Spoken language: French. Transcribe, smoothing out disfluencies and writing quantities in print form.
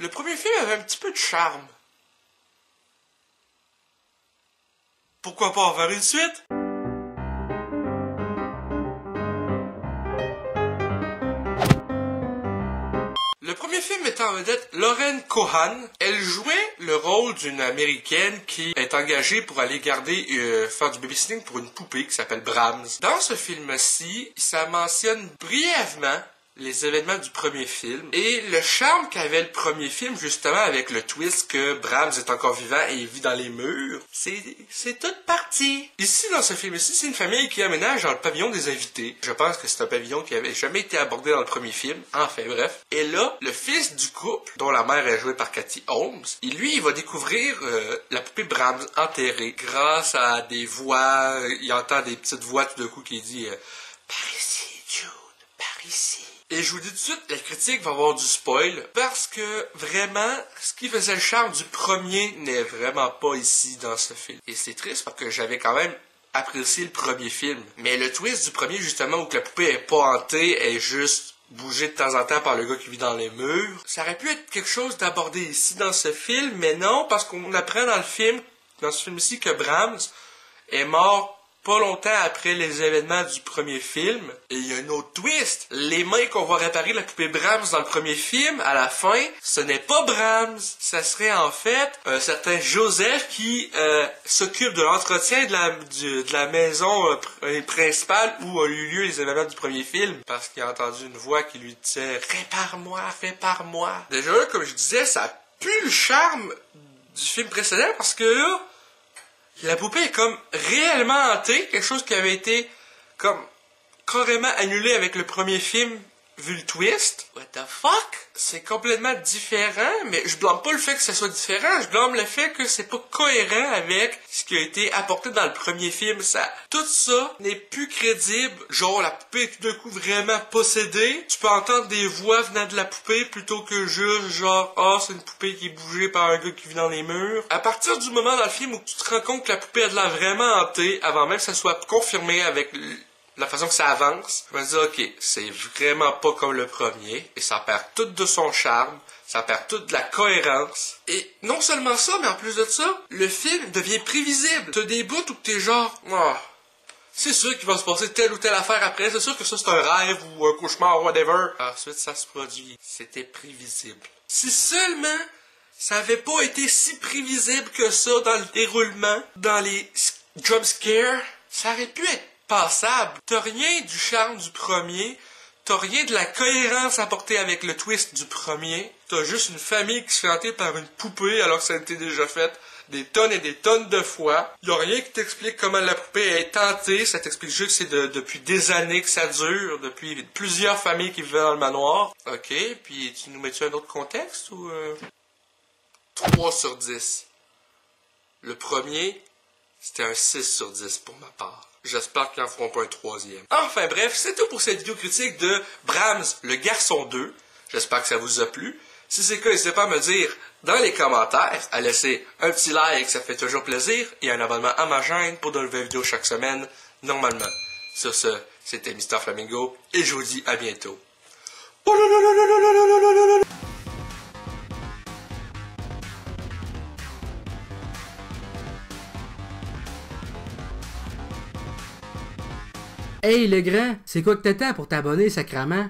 Le premier film avait un petit peu de charme. Pourquoi pas en faire une suite? Le premier film mettait en vedette Lauren Cohan. Elle jouait le rôle d'une Américaine qui est engagée pour aller faire du babysitting pour une poupée qui s'appelle Brahms. Dans ce film-ci, ça mentionne brièvement les événements du premier film et le charme qu'avait le premier film, justement, avec le twist que Brahms est encore vivant et il vit dans les murs. C'est toute partie. Ici, dans ce film-ci, c'est une famille qui aménage dans le pavillon des invités. Je pense que c'est un pavillon qui avait jamais été abordé dans le premier film. Enfin, bref. Et là, le fils du couple, dont la mère est jouée par Katie Holmes, il va découvrir la poupée Brahms enterrée grâce à des voix. Il entend des petites voix tout d'un coup qui dit par ici, Jude, par ici. Et je vous dis tout de suite, la critique va avoir du spoil, parce que vraiment, ce qui faisait le charme du premier n'est vraiment pas ici dans ce film. Et c'est triste parce que j'avais quand même apprécié le premier film. Mais le twist du premier, justement, où que la poupée est pas hantée, est juste bougée de temps en temps par le gars qui vit dans les murs, ça aurait pu être quelque chose d'abordé ici dans ce film, mais non, parce qu'on apprend dans ce film-ci, que Brahms est mort pas longtemps après les événements du premier film. Et il y a un autre twist. Les mains qu'on va réparer la poupée Brahms dans le premier film, à la fin, ce n'est pas Brahms. Ça serait en fait un certain Joseph qui s'occupe de l'entretien de la maison principale où ont eu lieu les événements du premier film. Parce qu'il a entendu une voix qui lui disait « Répare-moi, répare-moi ». Déjà là, comme je disais, ça pue le charme du film précédent parce que là, la poupée est comme réellement hantée, quelque chose qui avait été comme carrément annulé avec le premier film, vu le twist. What the fuck? C'est complètement différent, mais je blâme pas le fait que ça soit différent, je blâme le fait que c'est pas cohérent avec ce qui a été apporté dans le premier film. Tout ça n'est plus crédible. Genre, la poupée est tout d'un coup vraiment possédée. Tu peux entendre des voix venant de la poupée plutôt que juste genre, c'est une poupée qui est bougée par un gars qui vit dans les murs. À partir du moment dans le film où tu te rends compte que la poupée a de l'air vraiment hantée, avant même que ça soit confirmé avec la façon que ça avance, je me dis, ok, c'est vraiment pas comme le premier, et ça perd tout de son charme, ça perd toute de la cohérence, et non seulement ça, mais en plus de ça, le film devient prévisible. T'as des bouts où t'es genre, c'est sûr qu'il va se passer telle ou telle affaire après, c'est sûr que ça c'est un rêve ou un cauchemar, whatever. Ensuite, ça se produit. C'était prévisible. Si seulement ça avait pas été si prévisible que ça dans le déroulement, dans les jumpscares, ça aurait pu être passable. T'as rien du charme du premier, t'as rien de la cohérence apportée avec le twist du premier, t'as juste une famille qui se fait hanter par une poupée alors que ça a été déjà fait des tonnes et des tonnes de fois. Y'a rien qui t'explique comment la poupée est hantée, ça t'explique juste que c'est depuis des années que ça dure, depuis plusieurs familles qui vivaient dans le manoir. Ok, puis tu nous mets-tu un autre contexte ou... 3 sur 10. Le premier, c'était un 6 sur 10 pour ma part. J'espère qu'ils n'en feront pas un troisième. Enfin bref, c'est tout pour cette vidéo critique de Brahms, le garçon 2. J'espère que ça vous a plu. Si c'est le cas, n'hésitez pas à me dire dans les commentaires, à laisser un petit like, ça fait toujours plaisir, et un abonnement à ma chaîne pour de nouvelles vidéos chaque semaine, normalement. Sur ce, c'était Mr. Flamingo, et je vous dis à bientôt. Hey le grand, c'est quoi que t'attends pour t'abonner, sacrament?